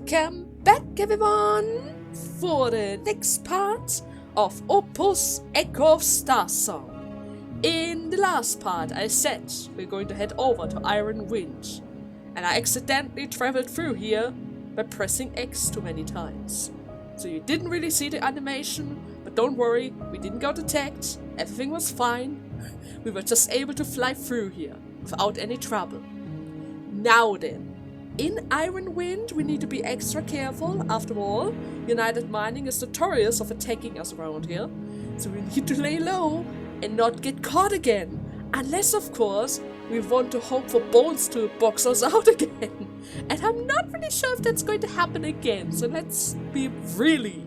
Welcome back, everyone, for the next part of Opus Echo of Starsong. In the last part, I said we're going to head over to Iron Wind, and I accidentally traveled through here by pressing X too many times. So you didn't really see the animation, but don't worry, we didn't get attacked, everything was fine. We were just able to fly through here without any trouble. Now then. In Iron Wind, we need to be extra careful. After all, United Mining is notorious of attacking us around here. So we need to lay low and not get caught again. Unless, of course, we want to hope for Bones to box us out again. And I'm not really sure if that's going to happen again. So let's be really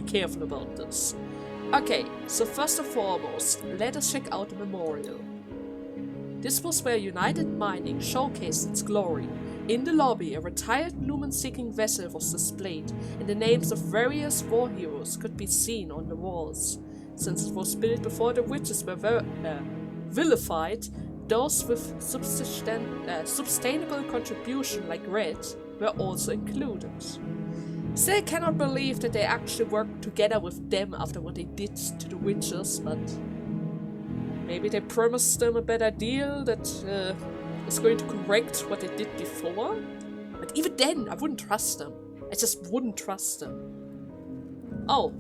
careful about this. Okay, so first and foremost, let us check out the memorial. This was where United Mining showcased its glory. In the lobby, a retired lumen-seeking vessel was displayed, and the names of various war heroes could be seen on the walls. Since it was built before the witches were vilified, those with sustainable contribution like Red were also included. Still cannot believe that they actually worked together with them after what they did to the witches, but maybe they promised them a better deal that is going to correct what they did before. But even then, I wouldn't trust them. I just wouldn't trust them. Oh.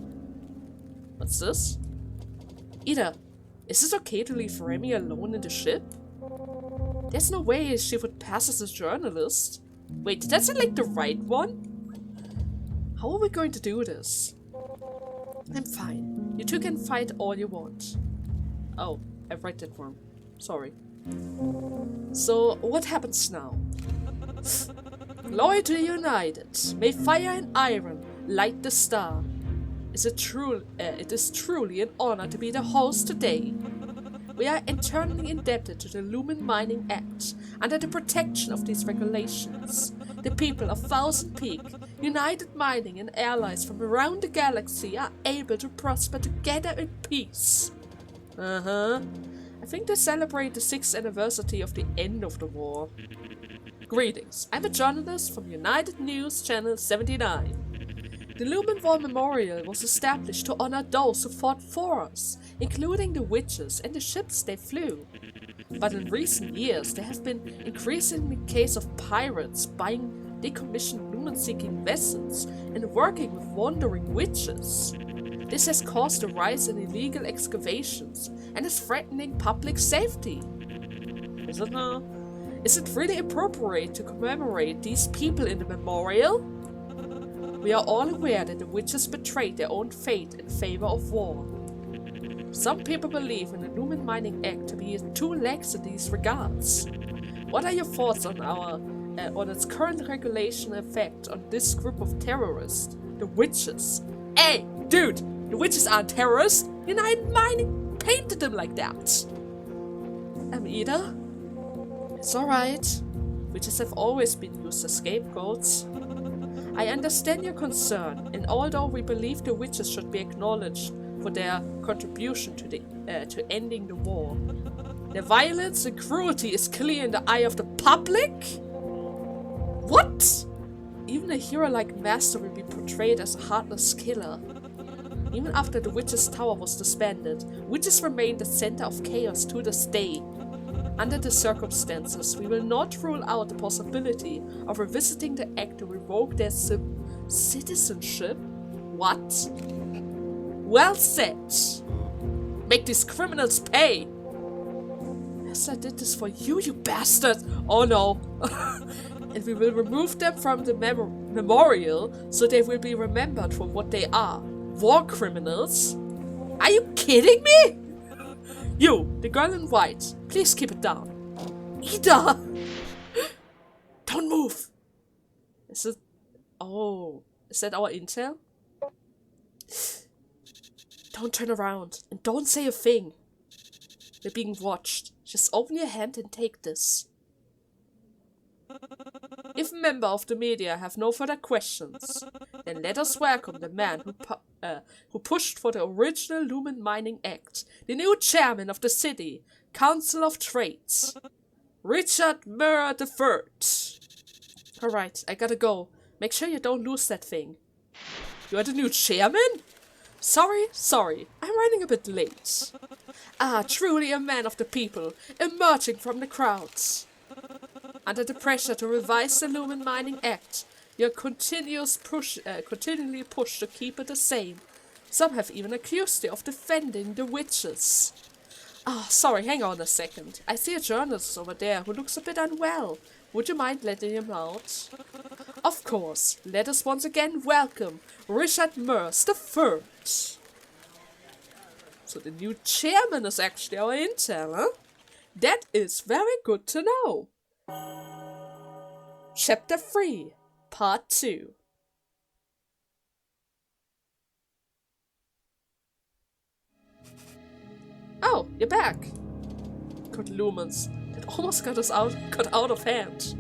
What's this? Ida, is it okay to leave Remy alone in the ship? There's no way she would pass as a journalist. Wait, did that sound like the right one? How are we going to do this? I'm fine. You two can fight all you want. Oh, I've read that wrong. Sorry. So, what happens now? Loyalty united. May fire and iron light the star. It is truly an honor to be the host today. We are eternally indebted to the Lumen Mining Act. Under the protection of these regulations, the people of Thousand Peak, United Mining and allies from around the galaxy are able to prosper together in peace. I think they celebrate the 6th anniversary of the end of the war. Greetings, I'm a journalist from United News Channel 79. The Lumen War Memorial was established to honor those who fought for us, including the witches and the ships they flew. But in recent years, there have been increasing cases of pirates buying decommissioned lumen-seeking vessels and working with wandering witches. This has caused a rise in illegal excavations and is threatening public safety. Is it now? Is it really appropriate to commemorate these people in the memorial? We are all aware that the witches betrayed their own fate in favor of war. Some people believe in the Lumen Mining Act to be too lax in these regards. What are your thoughts on its current regulation effect on this group of terrorists, the witches? Hey, dude! The witches aren't terrorists! United Mining painted them like that! Ida? It's alright. Witches have always been used as scapegoats. I understand your concern, and although we believe the witches should be acknowledged for their contribution to ending the war, their violence and cruelty is clear in the eye of the public? What? Even a hero like Master will be portrayed as a heartless killer. Even after the Witch's Tower was disbanded, witches remain the center of chaos to this day. Under the circumstances, we will not rule out the possibility of revisiting the act to revoke their citizenship. What? Well said. Make these criminals pay. Yes, I did this for you, you bastard. Oh no. And we will remove them from the memorial so they will be remembered for what they are. War criminals? Are you kidding me? You, the girl in white, please keep it down. Ida! Don't move! Is it... Oh, is that our intel? Don't turn around and don't say a thing. We're being watched. Just open your hand and take this. If members of the media have no further questions, then let us welcome the man who pushed for the original Lumen Mining Act, the new chairman of the City Council of Trades, Richard Murrah III. Alright, I gotta go. Make sure you don't lose that thing. You are the new chairman? Sorry. I'm running a bit late. Ah, truly a man of the people, emerging from the crowds. Under the pressure to revise the Lumen Mining Act, you're continually pushed to keep it the same. Some have even accused you of defending the witches. Ah, sorry, hang on a second. I see a journalist over there who looks a bit unwell. Would you mind letting him out? Of course. Let us once again welcome Richard Merce the Third. So the new chairman is actually our intel, huh? That is very good to know. Chapter 3, Part 2. Oh, you're back. Good lumens. That almost got out of hand.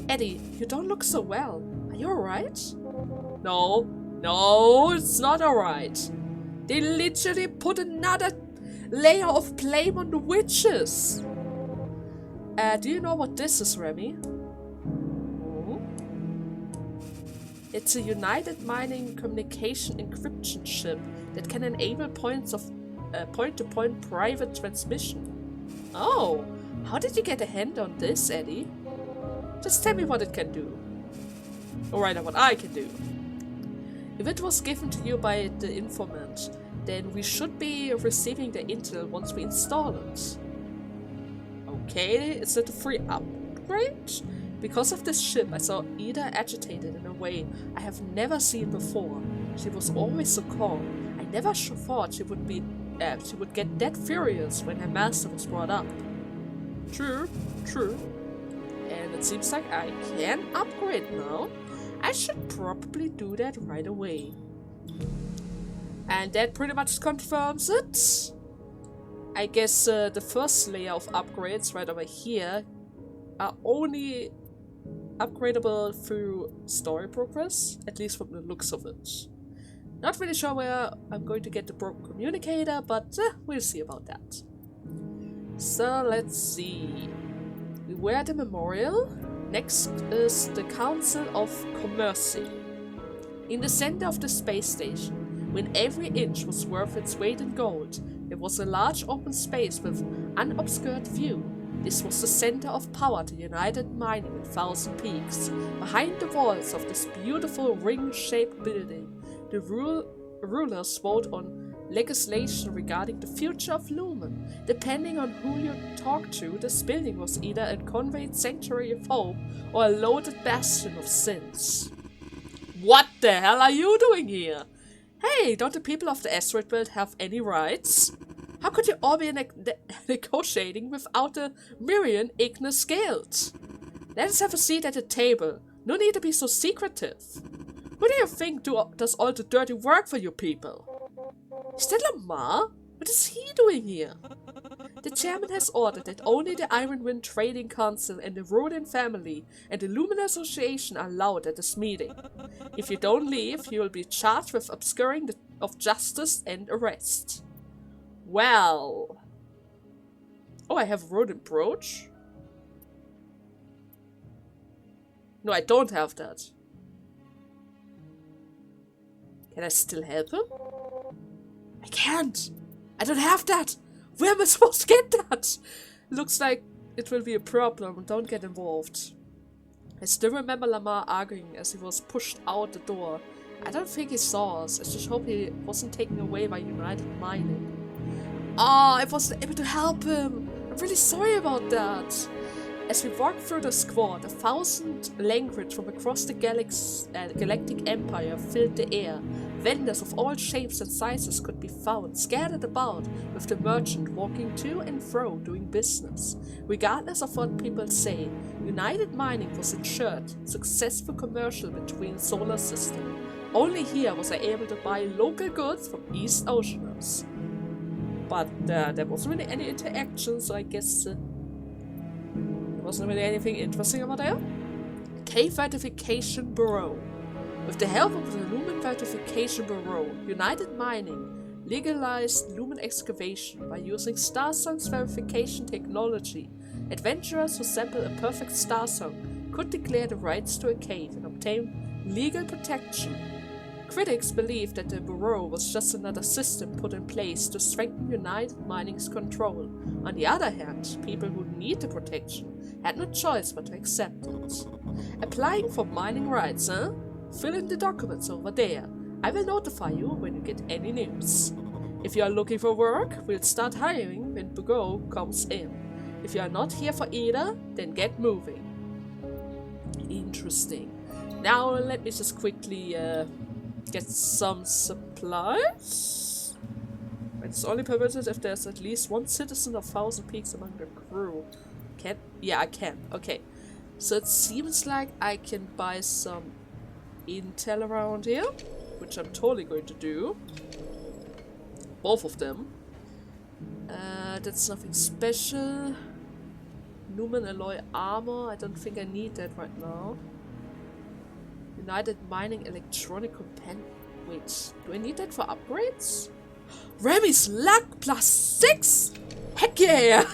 Eddie, you don't look so well. Are you alright? No, it's not alright. They literally put another layer of blame on the witches. Do you know what this is, Remy? It's a United Mining communication encryption chip that can enable point-to-point private transmission. Oh, how did you get a hand on this, Eddie? Just tell me what it can do. Or rather, what I can do. If it was given to you by the informant, then we should be receiving the intel once we install it. Okay, is it a free upgrade? Because of this ship, I saw Ida agitated in a way I have never seen before. She was always so calm. I never thought she would get that furious when her master was brought up. True. And it seems like I can upgrade now. I should probably do that right away. And that pretty much confirms it. I guess the first layer of upgrades right over here are only upgradable through story progress, at least from the looks of it. Not really sure where I'm going to get the broken communicator, but we'll see about that. So let's see. We were at the memorial. Next is the Council of Commerce. In the center of the space station, when every inch was worth its weight in gold, there was a large open space with unobscured view. This was the center of power to United Mining in Thousand Peaks. Behind the walls of this beautiful ring-shaped building, the rulers vote on legislation regarding the future of Lumen. Depending on who you talk to, this building was either a conveyed sanctuary of hope or a loaded bastion of sins. What the hell are you doing here? Hey, don't the people of the asteroid belt have any rights? How could you all be negotiating without the Mirian Ignis Guild? Let us have a seat at the table. No need to be so secretive. Who do you think does all the dirty work for you people? Is that Lamar? What is he doing here? The chairman has ordered that only the Iron Wind Trading Council and the Rodin family and the Lumen Association are allowed at this meeting. If you don't leave, you will be charged with obscuring of justice and arrest. Well... Oh, I have a Rodin brooch? No, I don't have that. Can I still help him? I can't! I don't have that! Where am I supposed to get that? Looks like it will be a problem. Don't get involved. I still remember Lamar arguing as he was pushed out the door. I don't think he saw us. I just hope he wasn't taken away by United Mining. Oh, I wasn't able to help him. I'm really sorry about that. As we walked through the squad, 1,000 language from across the galactic empire filled the air. Vendors of all shapes and sizes could be found scattered about, with the merchant walking to and fro doing business. Regardless of what people say, United Mining was ensured successful commercial between solar systems. Only here was I able to buy local goods from East Oceanus. But there wasn't really any interaction, so I guess there wasn't really anything interesting about there. Cave Verification Bureau. With the help of the Lumen Verification Bureau, United Mining legalized Lumen excavation by using Starsong's verification technology. Adventurers who sample a perfect Starsong could declare the rights to a cave and obtain Legal protection. Critics believe that the Bureau was just another system put in place to strengthen United Mining's control. On the other hand, people who need the protection had no choice but to accept it. Applying for mining rights, huh? Fill in the documents over there. I will notify you when you get any news. If you are looking for work, we'll start hiring when Bureau comes in. If you are not here for either, then get moving. Interesting. Now let me just quickly get some supplies. It's only permitted if there's at least one citizen of 1,000 peaks among the crew. Yeah, I can. Okay. So it seems like I can buy some intel around here, which I'm totally going to do. Both of them. That's nothing special. Lumen alloy armor. I don't think I need that right now. United Mining electronic companion. Wait, do I need that for upgrades? Remy's luck +6! Heck yeah!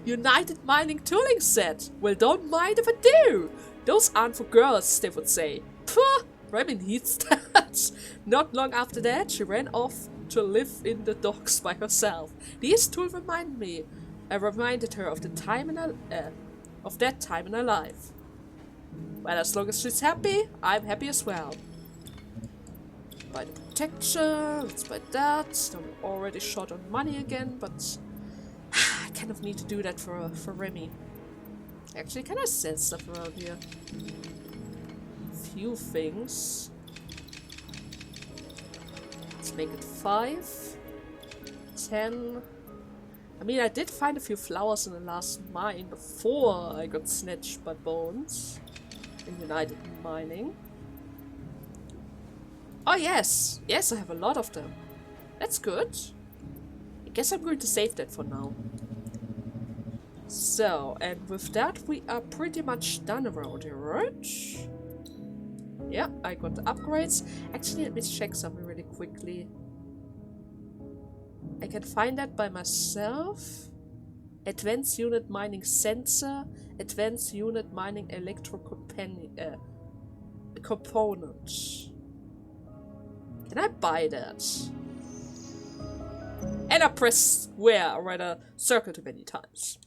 United Mining tooling set. Well, don't mind if I do. Those aren't for girls, they would say. Puh! Remy needs that. Not long after that, she ran off to live in the docks by herself. These tools reminded her of that time in her life. Well, as long as she's happy, I'm happy as well. Buy the protection, let's buy that. I'm already short on money again, but I kind of need to do that for Remy. Actually, can I sell stuff around here? Few things. Let's make it 5, 10. I mean, I did find a few flowers in the last mine before I got snatched by Bones in United Mining. Oh yes! Yes, I have a lot of them. That's good. I guess I'm going to save that for now. So, and with that we are pretty much done around here, right? Yeah, I got the upgrades. Actually, let me check something really quickly. I can find that by myself. Advanced Unit Mining Sensor. Advanced Unit Mining Component. Can I buy that? And I press square or rather circle too many times.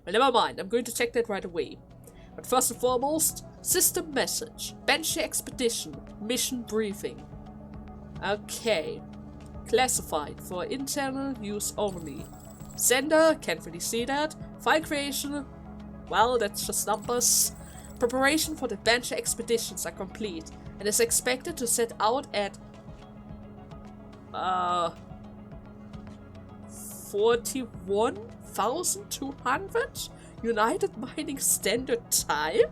Well, never mind. I'm going to check that right away. But first and foremost, system message. Banshee Expedition. Mission briefing. Okay. Classified for internal use only. Sender, can't really see that. File creation, well, that's just numbers. Preparation for the Banshee expeditions are complete and is expected to set out at 41,200 United Mining Standard Time.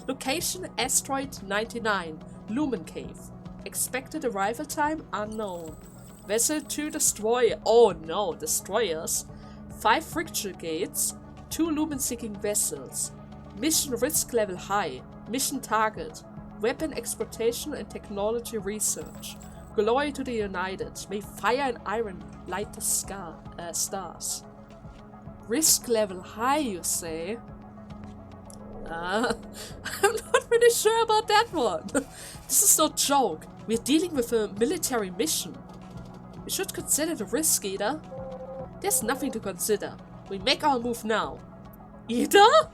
Location Asteroid 99, Lumen Cave. Expected arrival time unknown. Vessel to destroy. Oh no, destroyers. 5 friction gates. 2 lumen-seeking vessels. Mission risk level high. Mission target. Weapon exploitation and technology research. Glory to the United. May fire and iron light the stars. Risk level high, you say? I'm not really sure about that one. This is no joke. We're dealing with a military mission. We should consider the risk, Ida. There's nothing to consider. We make our move now. Ida? Are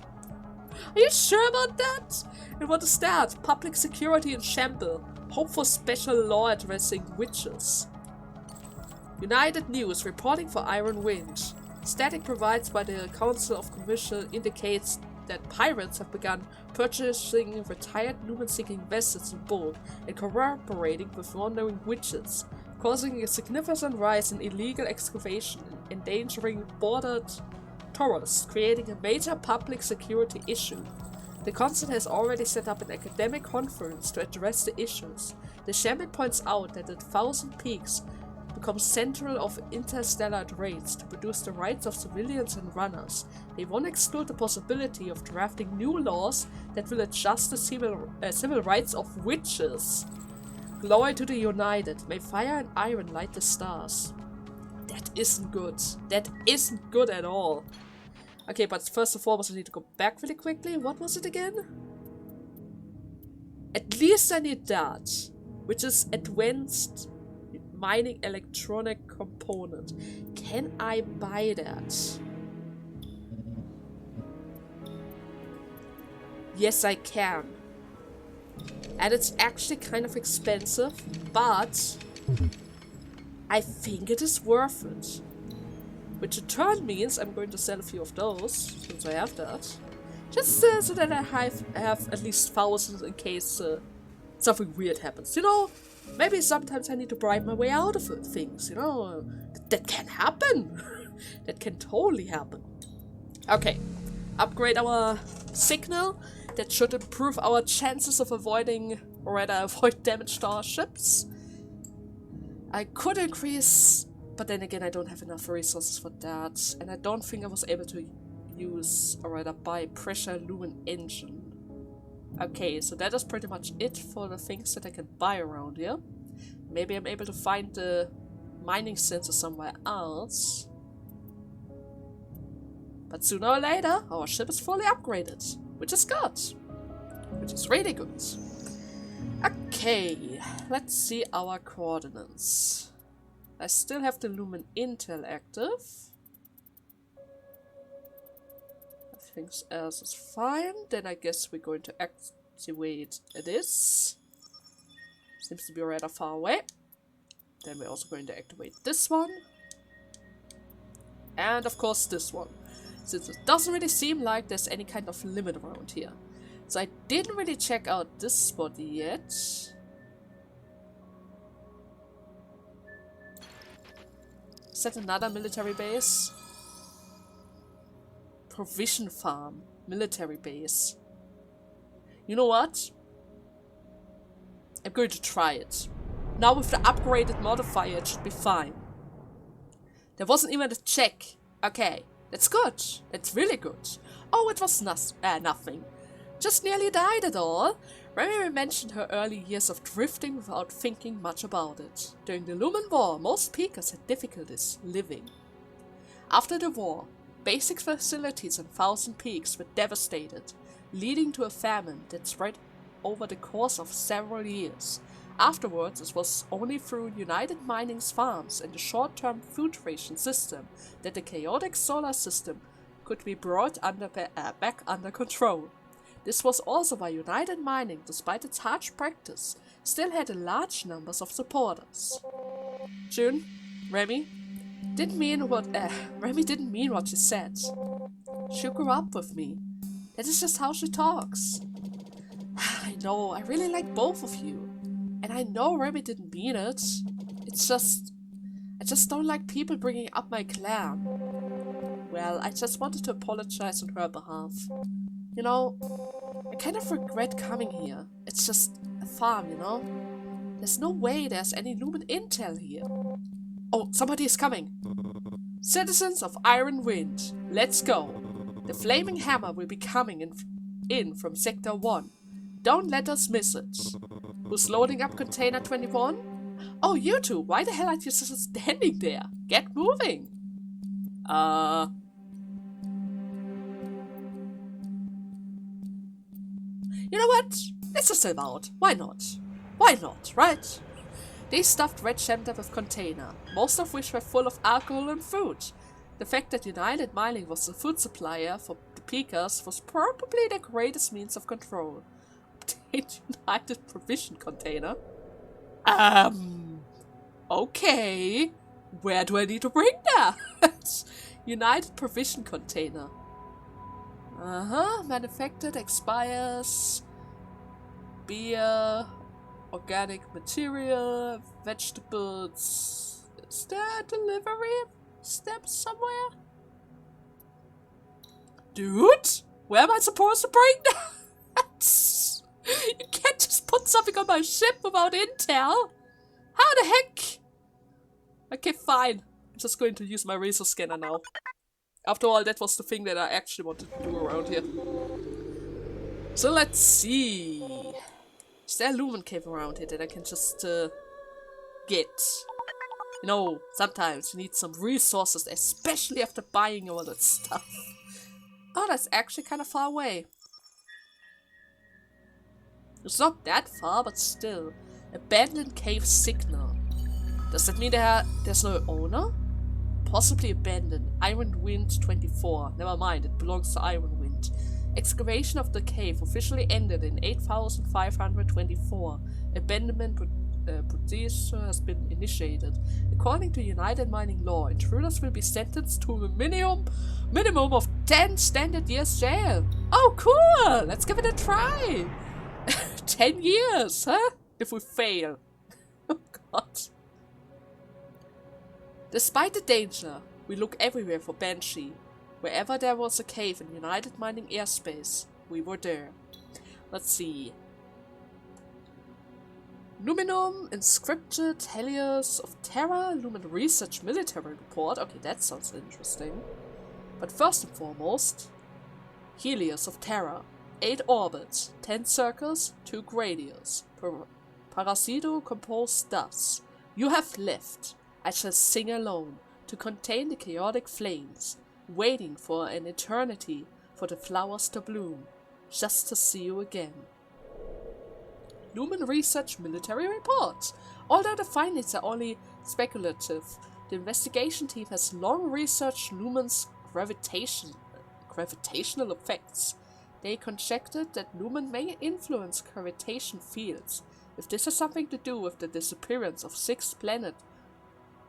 you sure about that? And what is that? Public security in shambles. Hope for special law addressing witches. United News reporting for Iron Wind. Static provided by the Council of Commission indicates that pirates have begun purchasing retired lumen-seeking vessels in bulk and cooperating with wandering witches, causing a significant rise in illegal excavation and endangering bordered tourists, creating a major public security issue. The Council has already set up an academic conference to address the issues. The shaman points out that the 1,000 Peaks become central of interstellar raids to produce the rights of civilians and runners. They won't exclude the possibility of drafting new laws that will adjust the civil rights of witches. Glory to the United. May fire and iron light the stars. That isn't good. That isn't good at all. Okay, but first and foremost I need to go back really quickly. What was it again? At least I need that, which is advanced mining electronic component. Can I buy that? Yes, I can. And it's actually kind of expensive, but I think it is worth it. Which in turn means I'm going to sell a few of those, since I have that. Just so that I have at least thousands in case something weird happens. You know, maybe sometimes I need to bribe my way out of things, you know. That can happen. That can totally happen. Okay, upgrade our signal. That should improve our chances of avoiding, or rather avoid damage to our ships. I could increase, but then again I don't have enough resources for that. And I don't think I was able to use, or rather buy pressure lumen engine. Okay, so that is pretty much it for the things that I can buy around here. Maybe I'm able to find the mining sensor somewhere else. But sooner or later, our ship is fully upgraded. Which is good. Which is really good. Okay, let's see our coordinates. I still have the Lumen Intel active. Everything else is fine. Then I guess we're going to activate this. Seems to be rather far away. Then we're also going to activate this one. And of course this one. Since it doesn't really seem like there's any kind of limit around here. So I didn't really check out this spot yet. Is that another military base? Provision farm. Military base. You know what? I'm going to try it. Now with the upgraded modifier it should be fine. There wasn't even a check. Okay. That's good. That's really good. Oh, it was nothing. Just nearly died at all. Remy mentioned her early years of drifting without thinking much about it. During the Lumen War, most peakers had difficulties living. After the war, basic facilities in Thousand Peaks were devastated, leading to a famine that spread over the course of several years. Afterwards, it was only through United Mining's farms and the short-term food ration system that the chaotic solar system could be brought back under control. This was also why United Mining, despite its harsh practice, still had a large numbers of supporters. June, Remy didn't mean what she said. She grew up with me. That is just how she talks. I know, I really like both of you. And I know Remy didn't mean it. It's just... I just don't like people bringing up my clan. Well, I just wanted to apologize on her behalf. You know, I kind of regret coming here. It's just a farm, you know? There's no way there's any Lumen Intel here. Oh, somebody is coming. Citizens of Iron Wind, let's go. The Flaming Hammer will be coming in from Sector 1. Don't let us miss it. Who's loading up container 21? Oh, you two, why the hell are you just standing there? Get moving! You know what? Let's just help out. Why not? Why not, right? They stuffed Red Center with container, most of which were full of alcohol and food. The fact that United Mining was the food supplier for the Peakers was probably their greatest means of control. United provision container? Okay. Where do I need to bring that? United provision container. Manufactured, expires, beer, organic material, vegetables. Is there a delivery step somewhere? Dude, where am I supposed to bring that? You can't just put something on my ship without intel. How the heck? Okay, fine. I'm just going to use my razor scanner now. After all, that was the thing that I actually wanted to do around here. So let's see. Is there a Lumen cave around here that I can just get? You know, sometimes you need some resources, especially after buying all that stuff. Oh, that's actually kind of far away. It's not that far, but still. Abandoned cave signal. Does that mean there's no owner? Possibly abandoned. Iron Wind 24. Never mind, it belongs to Iron Wind. Excavation of the cave officially ended in 8524. Abandonment procedure has been initiated. According to United Mining law, intruders will be sentenced to a minimum of 10 standard years jail. Oh, cool! Let's give it a try! 10 years, huh? If we fail. Oh, God. Despite the danger, we look everywhere for Banshee. Wherever there was a cave in United Mining airspace, we were there. Let's see. Luminum, Inscripted, Helios of Terra, Lumen Research Military Report. Okay, that sounds interesting. But first and foremost, Helios of Terra. 8 orbits, 10 circles, 2 gradius. Parasito composed thus. You have left. I shall sing alone, to contain the chaotic flames, waiting for an eternity for the flowers to bloom, just to see you again. Lumen Research Military Report. Although the findings are only speculative, the investigation team has long researched Lumen's gravitational effects. They conjectured that Lumen may influence gravitation fields. If this has something to do with the disappearance of six planets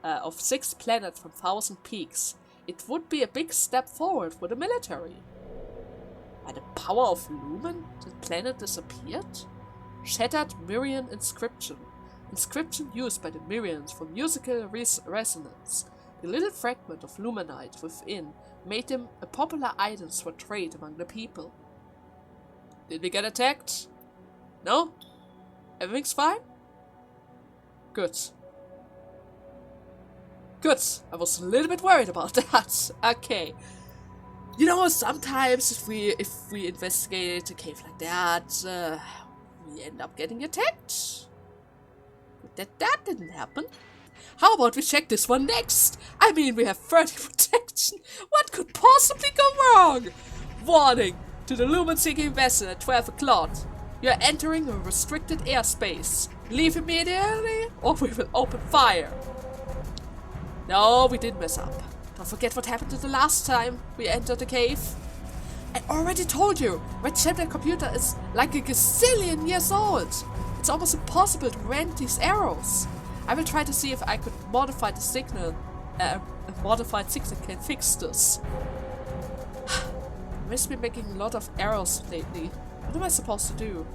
from Thousand Peaks, it would be a big step forward for the military. By the power of Lumen, the planet disappeared? Shattered Mirian Inscription. Inscription used by the Mirians for musical resonance. The little fragment of luminite within made them a popular item for trade among the people. Did we get attacked? No? Everything's fine? Good. Good. I was a little bit worried about that. Okay. You know, sometimes if we investigate a cave like that, we end up getting attacked. But that didn't happen. How about we check this one next? I mean, we have 30 protection. What could possibly go wrong? Warning to the lumen-seeking vessel at 12 o'clock. You are entering a restricted airspace. Leave immediately or we will open fire. No, we didn't mess up. Don't forget what happened to the last time we entered the cave. I already told you, Red Chapter computer is like a gazillion years old. It's almost impossible to rent these arrows. I will try to see if I could modify the signal. A modified signal can fix this. I must be making a lot of arrows lately. What am I supposed to do?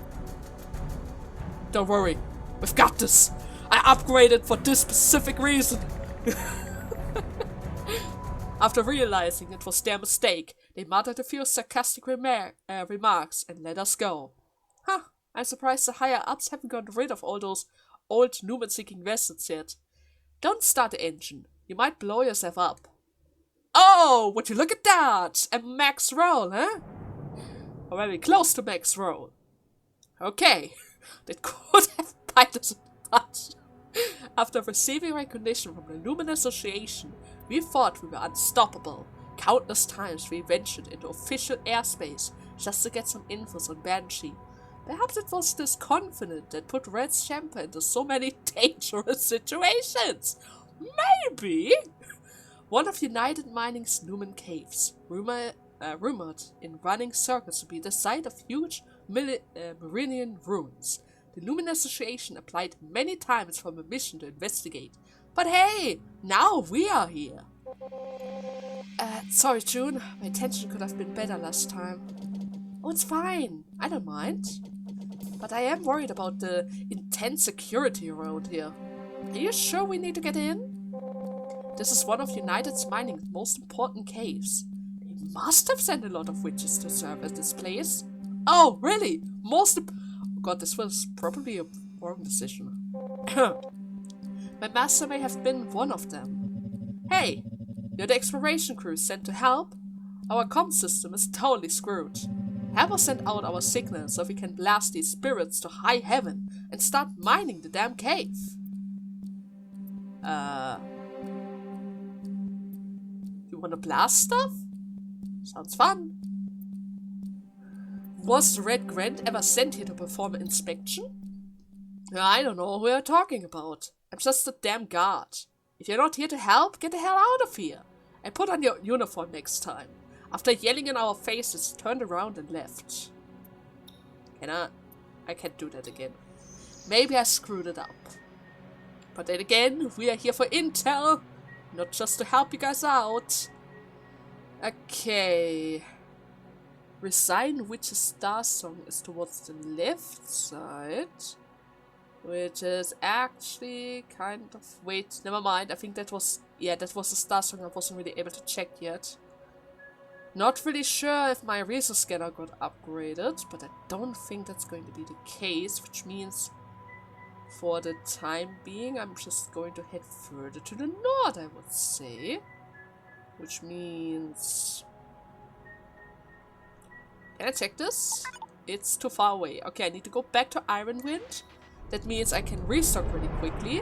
Don't worry, we've got this. I upgraded for this specific reason. After realizing it was their mistake, they muttered a few sarcastic remarks and let us go. Huh, I'm surprised the higher-ups haven't gotten rid of all those old lumen-seeking vessels yet. Don't start the engine, you might blow yourself up. Oh, would you look at that! A max roll, huh? Or very close to max roll. Okay, that could have bite us in the butt. After receiving recognition from the Lumen Association, we thought we were unstoppable. Countless times we ventured into official airspace just to get some infos on Banshee. Perhaps it was this confidence that put Red Champer into so many dangerous situations. Maybe! One of United Mining's Lumen caves, rumored in running circles to be the site of huge Meridian ruins. The Lumen Association applied many times for a mission to investigate. But hey, now we are here. Sorry, June. My attention could have been better last time. Oh, it's fine. I don't mind. But I am worried about the intense security around here. Are you sure we need to get in? This is one of United Mining's most important caves. They must have sent a lot of witches to serve at this place. Oh, really? Oh God, this was probably a wrong decision. My master may have been one of them. Hey, you're the exploration crew sent to help? Our comm system is totally screwed. Help us send out our signal so we can blast these spirits to high heaven and start mining the damn cave. You wanna blast stuff? Sounds fun. Was the Red Grant ever sent here to perform an inspection? I don't know who you're talking about. I'm just a damn guard. If you're not here to help, get the hell out of here. And put on your uniform next time. After yelling in our faces, he turned around and left. I can't do that again. Maybe I screwed it up. But then again, we are here for intel, not just to help you guys out. Okay. Resign Witch's Starsong is towards the left side. Which is actually kind of... Wait, never mind. I think that was... Yeah, that was the Starsong I wasn't really able to check yet. Not really sure if my resource scanner got upgraded, but I don't think that's going to be the case, which means for the time being I'm just going to head further to the north, I would say. Which means... Can I check this? It's too far away. Okay, I need to go back to Ironwind. That means I can restock really quickly.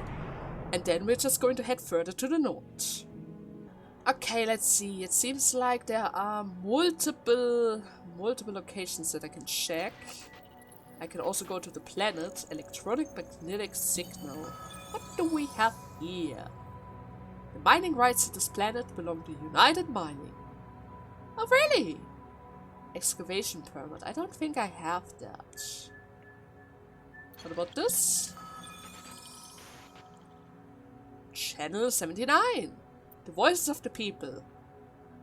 And then we're just going to head further to the north. Okay, let's see. It seems like there are multiple locations that I can check. I can also go to the planet. Electronic magnetic signal. What do we have here? The mining rights to this planet belong to United Mining. Oh, really? Excavation permit. I don't think I have that. What about this? Channel 79. The voices of the people.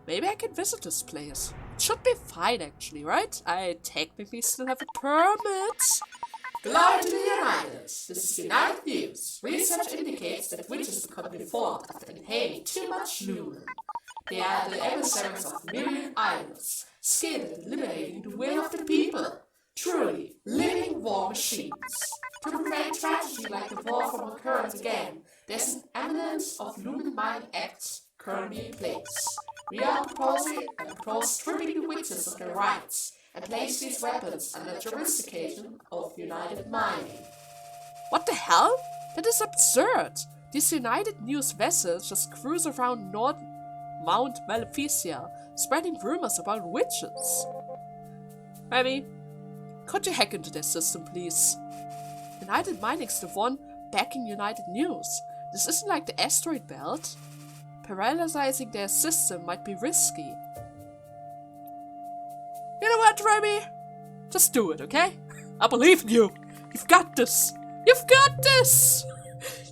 Maybe I can visit this place. It should be fine actually, right? I technically still have a permit. Glory to the United. This is United News. Research indicates that witches become deformed after inhaling too much lumen. They are the emissaries of myriad idols, skilled at eliminating the will of the people. Truly, living war machines. To prevent tragedy like the war from occurring again, there's an eminence of lumen mining acts currently in place. We are proposing stripping the witches of their rights and place these weapons under jurisdiction of United Mining. What the hell? That is absurd. These United News vessels just cruise around North Mount Maleficia, spreading rumors about witches. Maybe. Could you hack into their system, please? United Mining's the one backing United News. This isn't like the asteroid belt. Paralyzing their system might be risky. You know what, Remy? Just do it, okay? I believe in you. You've got this. You've got this!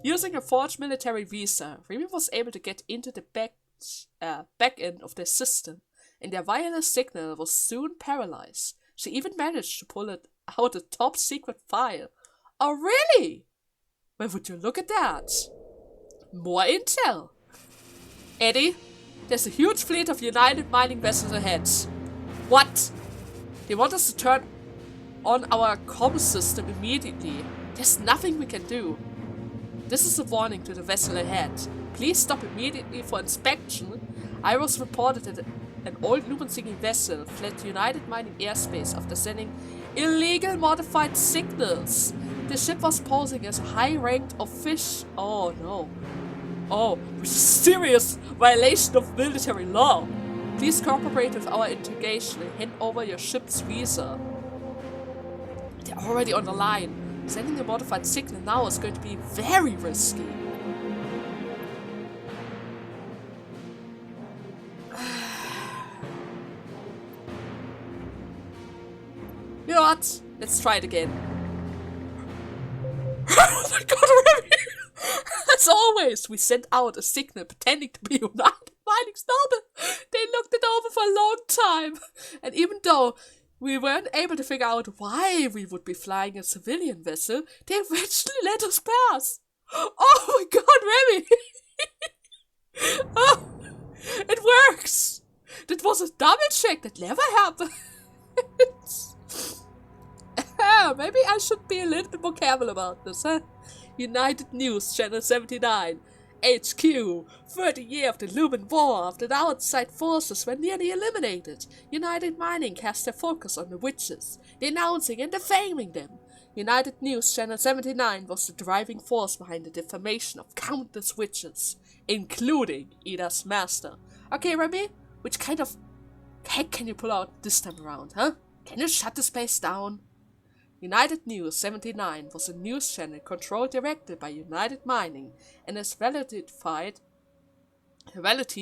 Using a forged military visa, Remy was able to get into the back end of their system, and their wireless signal was soon paralyzed. She even managed to pull it out a top secret file. Oh, really? Where would you look at that? More intel. Eddie, there's a huge fleet of United Mining vessels ahead. What? They want us to turn on our comm system immediately. There's nothing we can do. This is a warning to the vessel ahead. Please stop immediately for inspection. I was reported that an old lumen-seeking vessel fled United Mining airspace after sending illegal modified signals. The ship was posing as a high-ranked official. Oh no. Oh, which is a serious violation of military law. Please cooperate with our interrogation and hand over your ship's visa. They're already on the line. Sending a modified signal now is going to be very risky. You know what? Let's try it again. Oh my god, Remy! As always, we sent out a signal pretending to be United Mining's number. They looked it over for a long time. And even though we weren't able to figure out why we would be flying a civilian vessel, they eventually let us pass. Oh my god, Remy! Oh, it works! That was a double check that never happened. Maybe I should be a little bit more careful about this, huh? United News, Channel 79. HQ, 30 years of the Lumen War, after the outside forces were nearly eliminated. United Mining cast their focus on the witches, denouncing and defaming them. United News, Channel 79 was the driving force behind the defamation of countless witches, including Ida's master. Okay, Remy, which kind of hack can you pull out this time around, huh? Can you shut this place down? United News 79 was a news channel controlled directly by United Mining, and its reality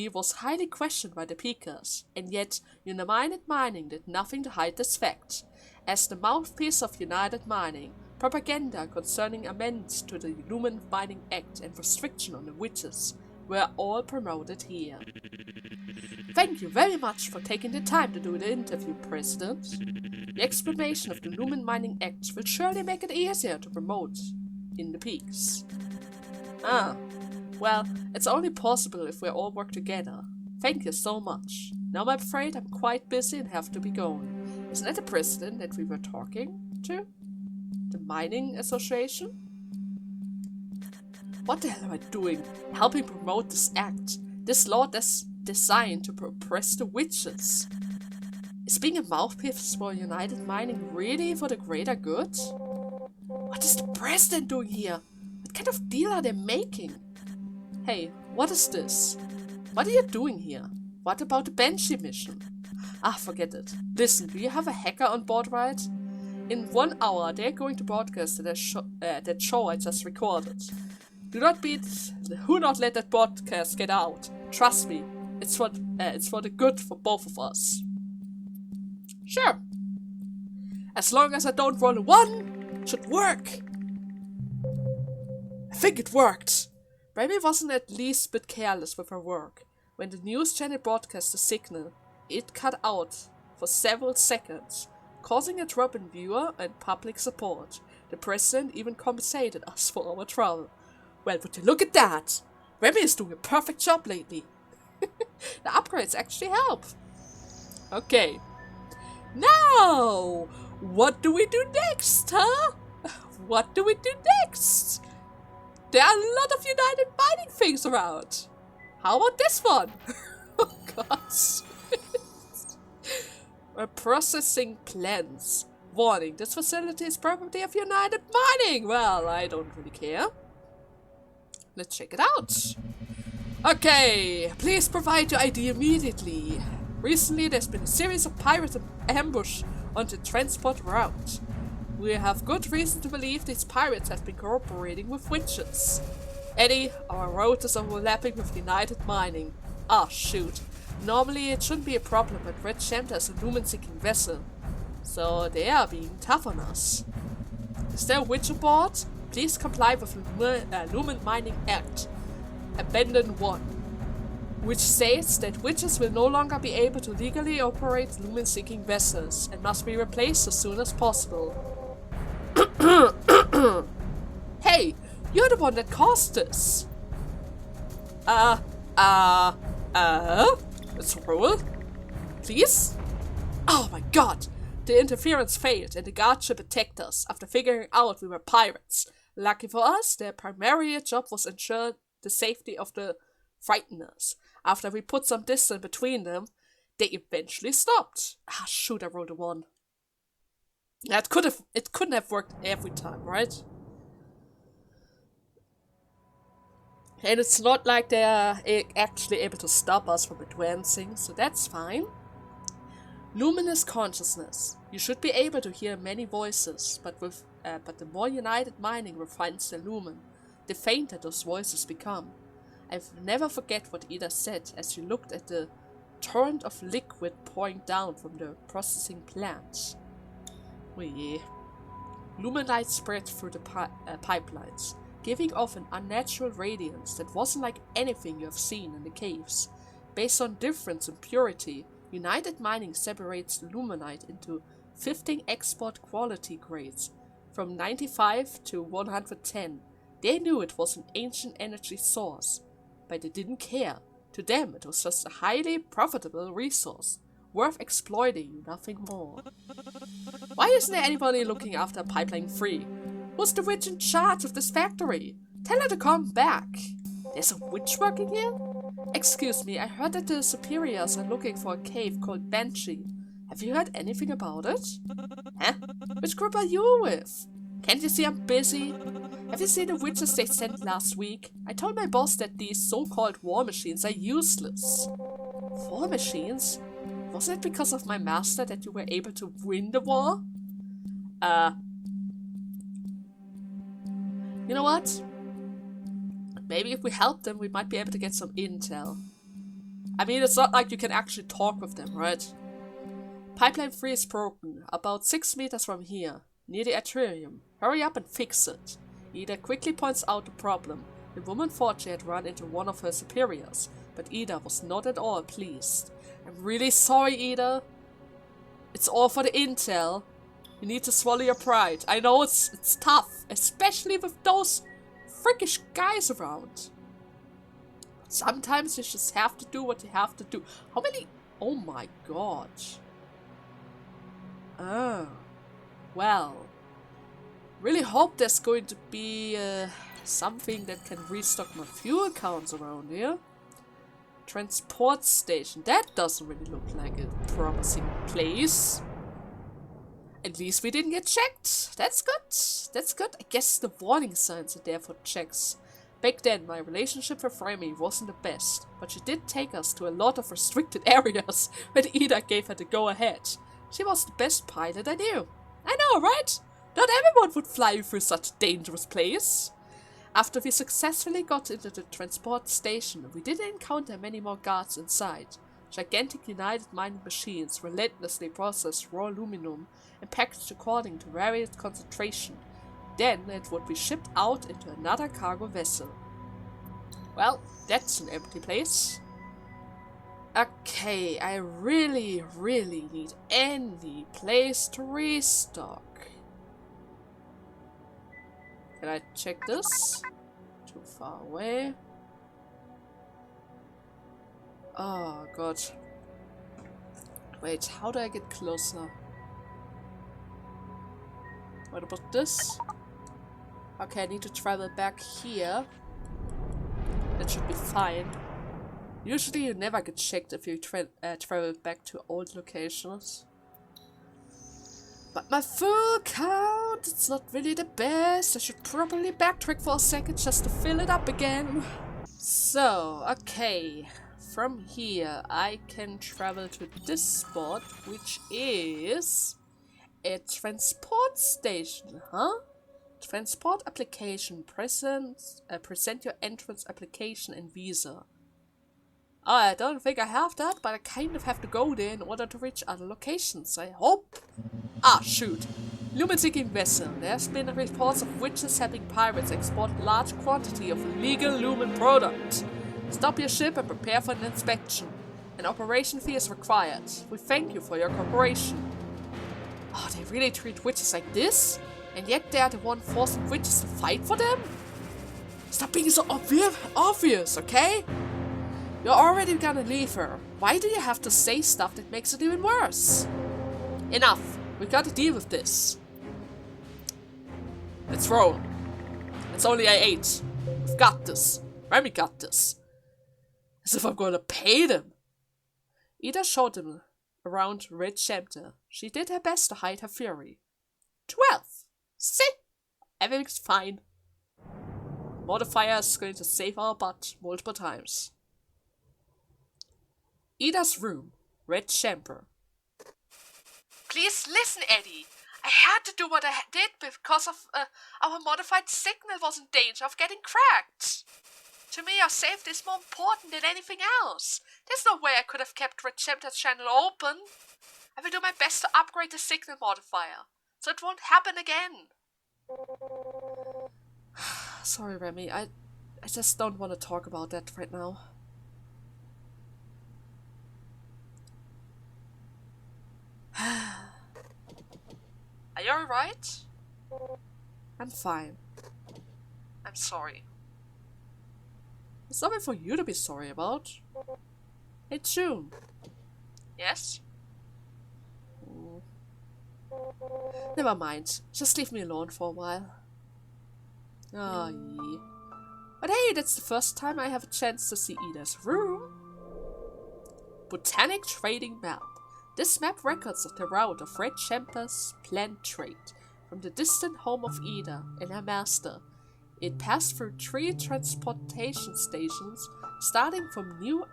was highly questioned by the Peakers, and yet United Mining did nothing to hide this fact. As the mouthpiece of United Mining, propaganda concerning amendments to the Lumen Mining Act and restriction on the witches were all promoted here. Thank you very much for taking the time to do the interview, President. The explanation of the Lumen Mining Act will surely make it easier to promote in the peaks. Well, it's only possible if we all work together. Thank you so much. Now I'm afraid I'm quite busy and have to be going. Isn't that the president that we were talking to? The Mining Association? What the hell am I doing? Helping promote this act? This law that's designed to oppress the witches? Is being a mouthpiece for United Mining really for the greater good? What is the president doing here? What kind of deal are they making? Hey, what is this? What are you doing here? What about the Banshee mission? Forget it. Listen, do you have a hacker on board, right? In 1 hour, they're going to broadcast that show I just recorded. Do not let that broadcast get out. Trust me, it's for the good for both of us. Sure. As long as I don't roll a 1, it should work. I think it worked. Remy wasn't at least a bit careless with her work. When the news channel broadcast the signal, it cut out for several seconds, causing a drop in viewer and public support. The president even compensated us for our trouble. Well, would you look at that? Remy is doing a perfect job lately. The upgrades actually help. Okay. Now, what do we do next, huh? What do we do next? There are a lot of United Mining things around. How about this one? Oh gosh. Processing plants. Warning, this facility is property of United Mining. Well, I don't really care. Let's check it out. Okay, please provide your ID immediately. Recently, there's been a series of pirate ambush on the transport route. We have good reason to believe these pirates have been cooperating with witches. Eddie, our route is overlapping with United Mining. Shoot. Normally it shouldn't be a problem, but Red Shanta is a lumen-seeking vessel. So they are being tough on us. Is there a witch aboard? Please comply with Lumen Mining Act. Abandon 1. Which states that witches will no longer be able to legally operate lumen-seeking vessels and must be replaced as soon as possible. Hey, you're the one that caused this. Let's roll. Please? Oh my god. The interference failed and the guard ship attacked us after figuring out we were pirates. Lucky for us, their primary job was ensure the safety of the frighteners. After we put some distance between them, they eventually stopped. Shoot, I rolled a 1. It couldn't have worked every time, right? And it's not like they are actually able to stop us from advancing, so that's fine. Luminous consciousness. You should be able to hear many voices, but the more United Mining refines their lumen, the fainter those voices become. I'll never forget what Ida said as she looked at the torrent of liquid pouring down from the processing plant. Oh yeah. Lumen light spread through the pipelines, giving off an unnatural radiance that wasn't like anything you have seen in the caves. Based on difference in purity, United Mining separates the lumenite into 15 export quality grades, from 95 to 110. They knew it was an ancient energy source, but they didn't care. To them, it was just a highly profitable resource, worth exploiting, nothing more. Why isn't there anybody looking after Pipeline 3? Who's the witch in charge of this factory? Tell her to come back. There's a witch working here? Excuse me, I heard that the superiors are looking for a cave called Banshee. Have you heard anything about it? Huh? Which group are you with? Can't you see I'm busy? Have you seen the witches they sent last week? I told my boss that these so-called war machines are useless. War machines? Wasn't it because of my master that you were able to win the war? You know what? Maybe if we help them, we might be able to get some intel. I mean, it's not like you can actually talk with them, right? Pipeline 3 is broken, about 6 meters from here, near the atrium. Hurry up and fix it. Ida quickly points out the problem. The woman thought she had run into one of her superiors, but Ida was not at all pleased. I'm really sorry, Ida. It's all for the intel. You need to swallow your pride. I know it's tough, especially with those freakish guys around. Sometimes you just have to do what you have to do. How many? Oh my god. Oh. Well. Really hope there's going to be something that can restock my fuel counts around here. Transport station. That doesn't really look like a promising place. At least we didn't get checked. That's good. That's good. I guess the warning signs are there for checks. Back then, my relationship with Remy wasn't the best, but she did take us to a lot of restricted areas when Ida gave her the go-ahead. She was the best pilot I knew. I know, right? Not everyone would fly through such a dangerous place. After we successfully got into the transport station, we didn't encounter many more guards inside. Gigantic United mining machines relentlessly processed raw aluminum and packaged according to various concentration. Then it would be shipped out into another cargo vessel. Well, that's an empty place. Okay, I really need any place to restock. Can I check this? Too far away. Oh god. Wait, how do I get closer? What about this? Okay, I need to travel back here. That should be fine. Usually you never get checked if you travel back to old locations. But my full count, it's not really the best. I should probably backtrack for a second just to fill it up again. So, okay. From here, I can travel to this spot, which is a transport station, huh? Transport application. Present your entrance application and visa. Oh, I don't think I have that, but I kind of have to go there in order to reach other locations, I hope. Ah, shoot. Lumen-seeking vessel. There's been reports of witches helping pirates export large quantity of illegal lumen product. Stop your ship and prepare for an inspection. An operation fee is required. We thank you for your cooperation. Oh, they really treat witches like this? And yet they are the one forcing witches to fight for them? Stop being so obvious, okay? You're already gonna leave her. Why do you have to say stuff that makes it even worse? Enough. We gotta deal with this. Let's roll. It's only A8. We've got this. Remy got this. As if I'm gonna pay them. Ida showed them around Red Chapter. She did her best to hide her fury. 12. See? Everything's fine. Modifier is going to save our butt multiple times. Ida's room. Red Chamber. Please listen, Eddie. I had to do what I did because of our modified signal was in danger of getting cracked. To me, our safety is more important than anything else. There's no way I could have kept Red Chapter's channel open. I will do my best to upgrade the signal modifier, so it won't happen again. Sorry, Remy. I just don't want to talk about that right now. Are you alright? I'm fine. I'm sorry. There's nothing for you to be sorry about. Hey, June. Yes? Never mind. Just leave me alone for a while. Oh, yeah. But hey, that's the first time I have a chance to see Ida's room. Botanic Trading Map. This map records the route of Red Chamber's plant trade from the distant home of Ida and her master. It passed through 3 transportation stations, starting from New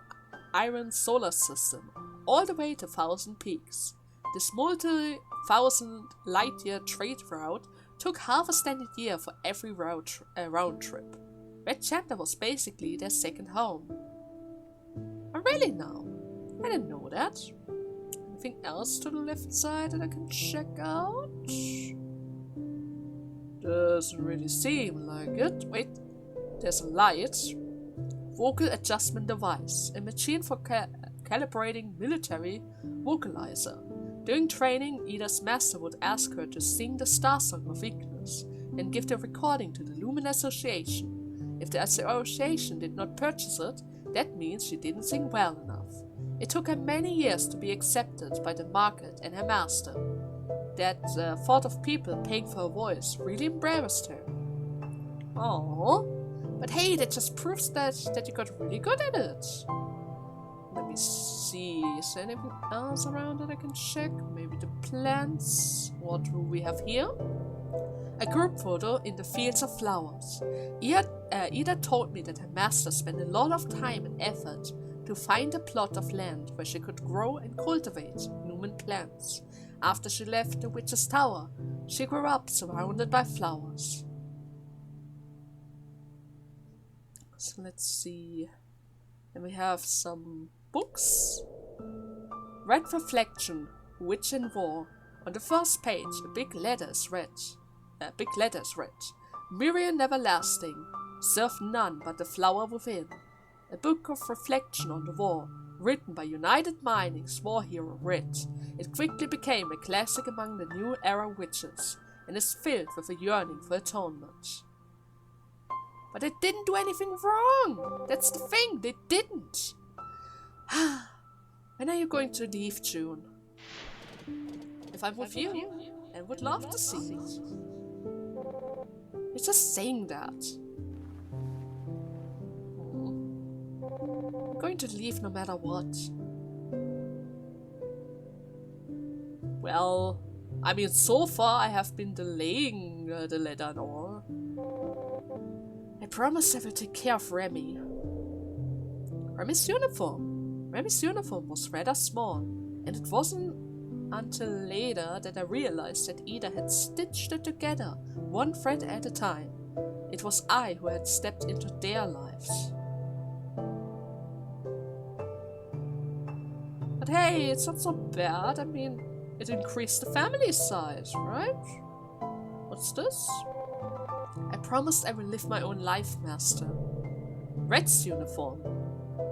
Iron Solar System, all the way to Thousand Peaks. This multi-thousand light-year trade route took half a standard year for every round trip. Red Chapter was basically their second home. Oh, really now? I didn't know that. Anything else to the left side that I can check out? Doesn't really seem like it. Wait, there's a light. Vocal adjustment device. A machine for calibrating military vocalizer. During training, Ida's master would ask her to sing the Starsong of Ignis and give the recording to the Lumen Association. If the association did not purchase it, that means she didn't sing well enough. It took her many years to be accepted by the market and her master. That thought of people paying for her voice really embarrassed her. Aww. But hey, that just proves that you got really good at it. Let me see, is there anything else around that I can check? Maybe the plants? What do we have here? A group photo in the fields of flowers. Ida told me that her master spent a lot of time and effort to find a plot of land where she could grow and cultivate human plants. After she left the Witch's Tower, she grew up surrounded by flowers. So let's see. Then we have some books. Red Reflection, Witch and War. On the first page, big letters read. Miriam Everlasting, serve none but the flower within. A book of reflection on the war, written by United Mining's war hero Red. It quickly became a classic among the New Era witches, and is filled with a yearning for atonement. But they didn't do anything wrong! That's the thing, they didn't! When are you going to leave, June? If I'm with you, I would love to see it. You're just saying that. I'm going to leave no matter what. Well, I mean, so far I have been delaying the letter and all. I promise I will take care of Remy. Remy's uniform was rather small, and it wasn't until later that I realized that Ida had stitched it together, one thread at a time. It was I who had stepped into their lives. But hey, it's not so bad. I mean, it increased the family size, right? What's this? I promised I will live my own life, Master. Red's uniform.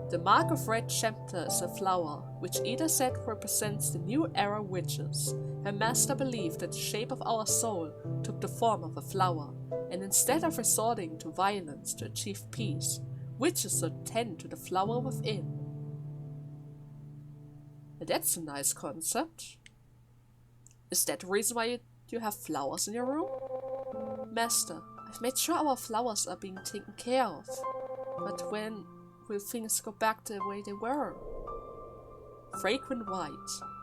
The mark of Red Chapter is a flower, which Ida said represents the New Era witches. Her master believed that the shape of our soul took the form of a flower, and instead of resorting to violence to achieve peace, witches should tend to the flower within. That's a nice concept. Is that the reason why you have flowers in your room? Master, I've made sure our flowers are being taken care of. But when will things go back the way they were? Fragrant white.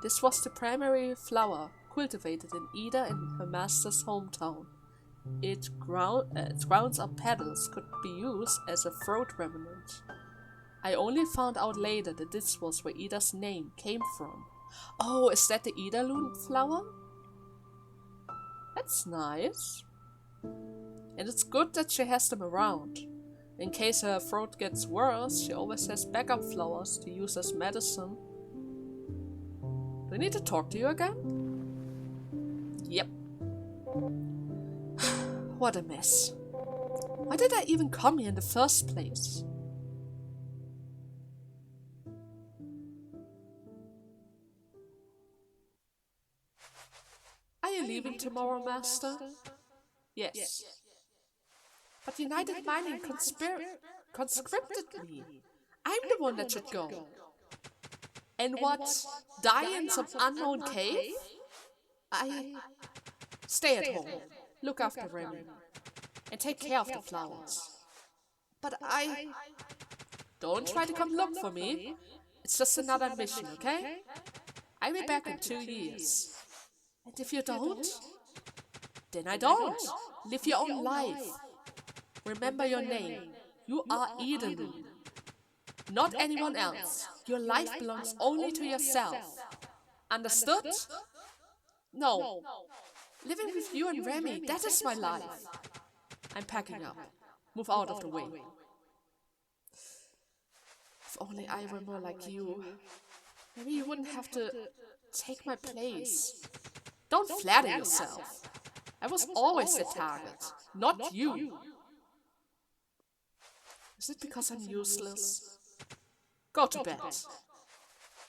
This was the primary flower cultivated in Ida and her master's hometown. Its grounds or petals could be used as a throat remnant. I only found out later that this was where Ida's name came from. Oh, is that the Idalune flower? That's nice. And it's good that she has them around. In case her throat gets worse, she always has backup flowers to use as medicine. Do I need to talk to you again? Yep. What a mess. Why did I even come here in the first place? Are you leaving tomorrow, Master? Yes. But United Mining conscripted me. I'm the one that should go. And what? Die in some unknown cave? I stay at home. Look after Remy. And take care of the flowers. But I... Don't try to come look for me. It's just another mission, okay? I'll be back in 2 years. And if you don't, then I don't. Live your own life. Remember your name. You are Idalune. not anyone else. Your life belongs only to yourself. Understood? No. Living with you and Remy, that is my life. I'm packing up. Move out of the way. If only I were more like you. Maybe you wouldn't have to take my place. Don't flatter yourself. I was always the target, not you. Is it because I'm useless? Go to bed.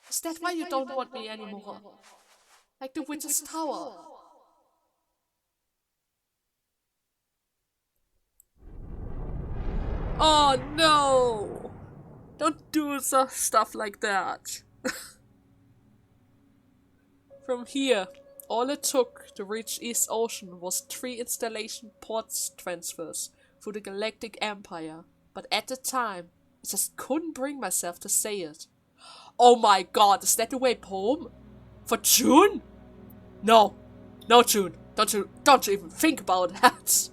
Is that why you don't want me anymore? Like the witch's tower. Oh no! Don't do stuff like that. From here, all it took to reach East Ocean was 3 installation ports transfers through the Galactic Empire, but at the time, I just couldn't bring myself to say it. Oh my god, is that the way home? For June? No, June, don't you even think about that.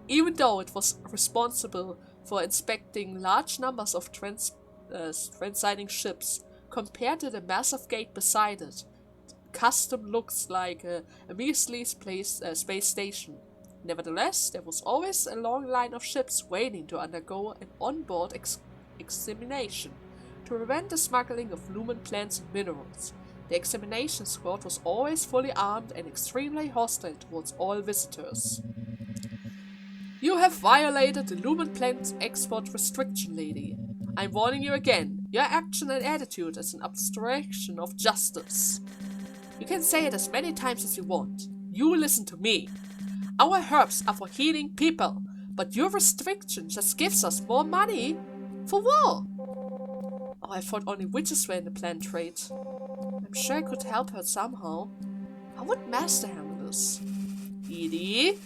Even though it was responsible for inspecting large numbers of transiting ships, compared to the massive gate beside it, custom looks like a measly space station. Nevertheless, there was always a long line of ships waiting to undergo an onboard examination to prevent the smuggling of lumen plants and minerals. The examination squad was always fully armed and extremely hostile towards all visitors. You have violated the lumen plant export restriction, lady. I'm warning you again. Your action and attitude is an obstruction of justice. You can say it as many times as you want. You listen to me. Our herbs are for healing people, but your restriction just gives us more money for war. Oh, I thought only witches were in the plant trade. I'm sure I could help her somehow. How would Master handle this? Edie,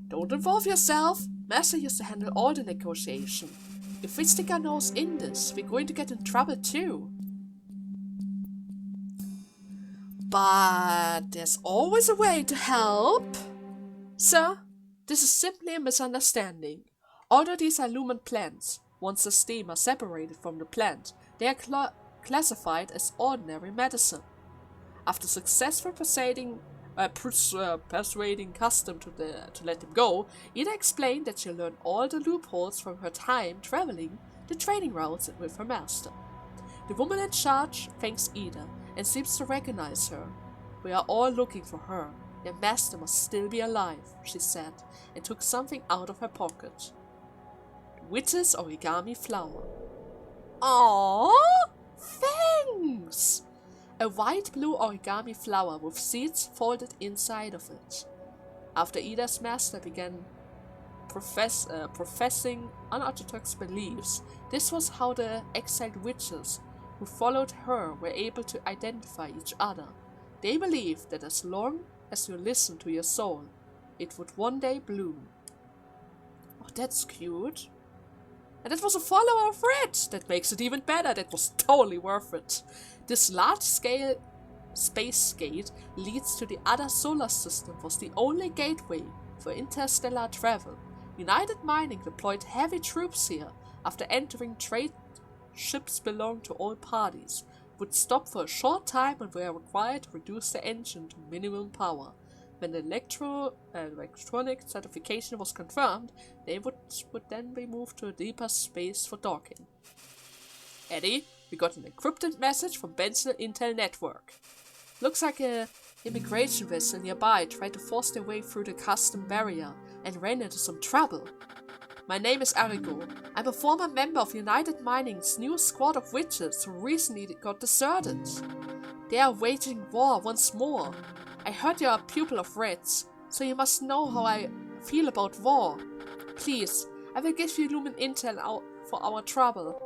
don't involve yourself. Master used to handle all the negotiation. If we stick our nose in this, we're going to get in trouble too. But there's always a way to help. Sir, this is simply a misunderstanding. Although these are lumen plants, once the stem are separated from the plant, they are classified as ordinary medicine. After successful persuading custom to let them go, Ida explained that she learned all the loopholes from her time traveling the trading routes with her master. The woman in charge thanks Ida and seems to recognize her. We are all looking for her. Their master must still be alive, she said, and took something out of her pocket. The witch's origami flower. Aww! Thanks! A white-blue origami flower with seeds folded inside of it. After Ida's master began professing unorthodox beliefs, this was how the exiled witches who followed her were able to identify each other. They believed that as long as you listen to your soul, it would one day bloom. Oh, that's cute. And that was a follower of Red! That makes it even better, that was totally worth it. This large-scale space gate leads to the other solar system was the only gateway for interstellar travel. United Mining deployed heavy troops here after entering trade ships belonged to all parties, would stop for a short time and were required to reduce the engine to minimum power. When the electronic certification was confirmed, they would then be moved to a deeper space for docking. Eddie, we got an encrypted message from Benson Intel Network. Looks like an immigration vessel nearby tried to force their way through the custom barrier and ran into some trouble. My name is Arigo. I'm a former member of United Mining's new squad of witches who recently got deserted. They are waging war once more. I heard you're a pupil of Red's, so you must know how I feel about war. Please, I will give you Lumen Intel for our trouble.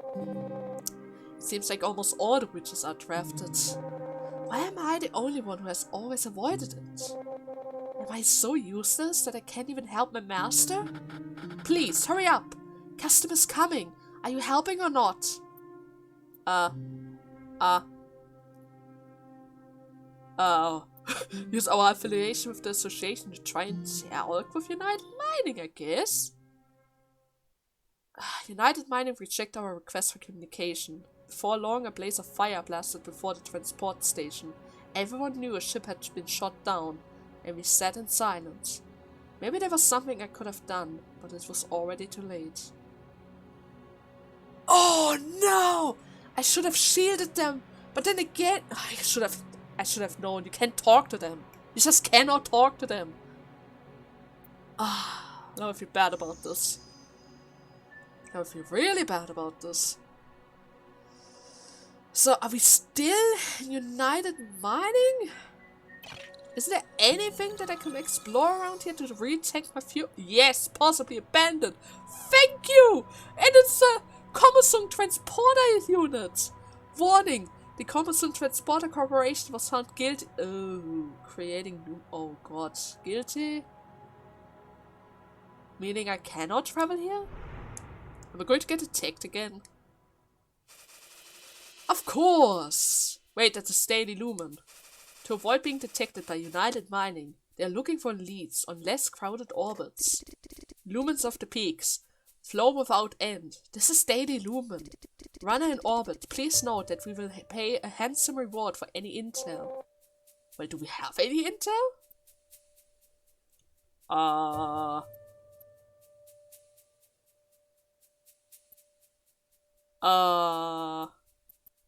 It seems like almost all the witches are drafted. Why am I the only one who has always avoided it? Am I so useless that I can't even help my master? Please, hurry up! Customer's coming! Are you helping or not? Use our affiliation with the association to try and talk with United Mining, I guess? United Mining reject our request for communication. Before long, a blaze of fire blasted before the transport station. Everyone knew a ship had been shot down, and we sat in silence. Maybe there was something I could have done, but it was already too late. Oh no! I should have shielded them, but then again, I should have known. You can't talk to them. You just cannot talk to them. Now I feel bad about this. Now I feel really bad about this. So, are we still in United Mining? Is there anything that I can explore around here to retake my fuel? Yes, possibly abandoned. Thank you! And it's a Commerson Transporter unit! Warning! The Commerson Transporter Corporation was found guilty. Oh, creating new. Oh god. Guilty? Meaning I cannot travel here? Am I going to get attacked again? Of course! Wait, that's a Steady Lumen. To avoid being detected by United Mining, they are looking for leads on less crowded orbits. Lumens of the peaks. Flow without end. This is Steady Lumen. Runner in orbit. Please note that we will pay a handsome reward for any intel. Well, do we have any intel?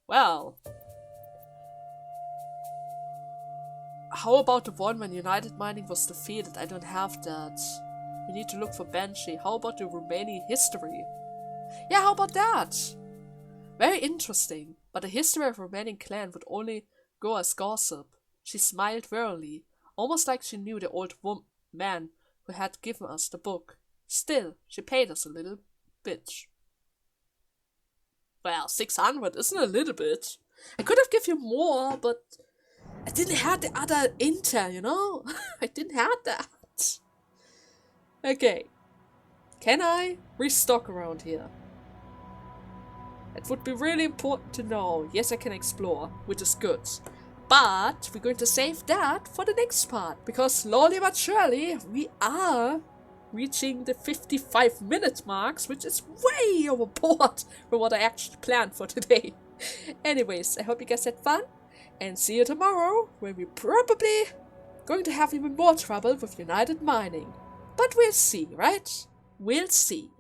Well. How about the one when United Mining was defeated? I don't have that. We need to look for Banshee. How about the remaining history? Yeah, how about that? Very interesting. But the history of the remaining clan would only go as gossip. She smiled wearily, almost like she knew the old man who had given us the book. Still, she paid us a little bit. Well, 600 isn't a little bit. I could have given you more, but I didn't have the other intel, you know? I didn't have that. Okay. Can I restock around here? It would be really important to know. Yes, I can explore, which is good. But we're going to save that for the next part. Because slowly but surely, we are reaching the 55-minute marks, which is way overboard for what I actually planned for today. Anyways, I hope you guys had fun. And see you tomorrow, where we're probably going to have even more trouble with United Mining. But we'll see, right? We'll see.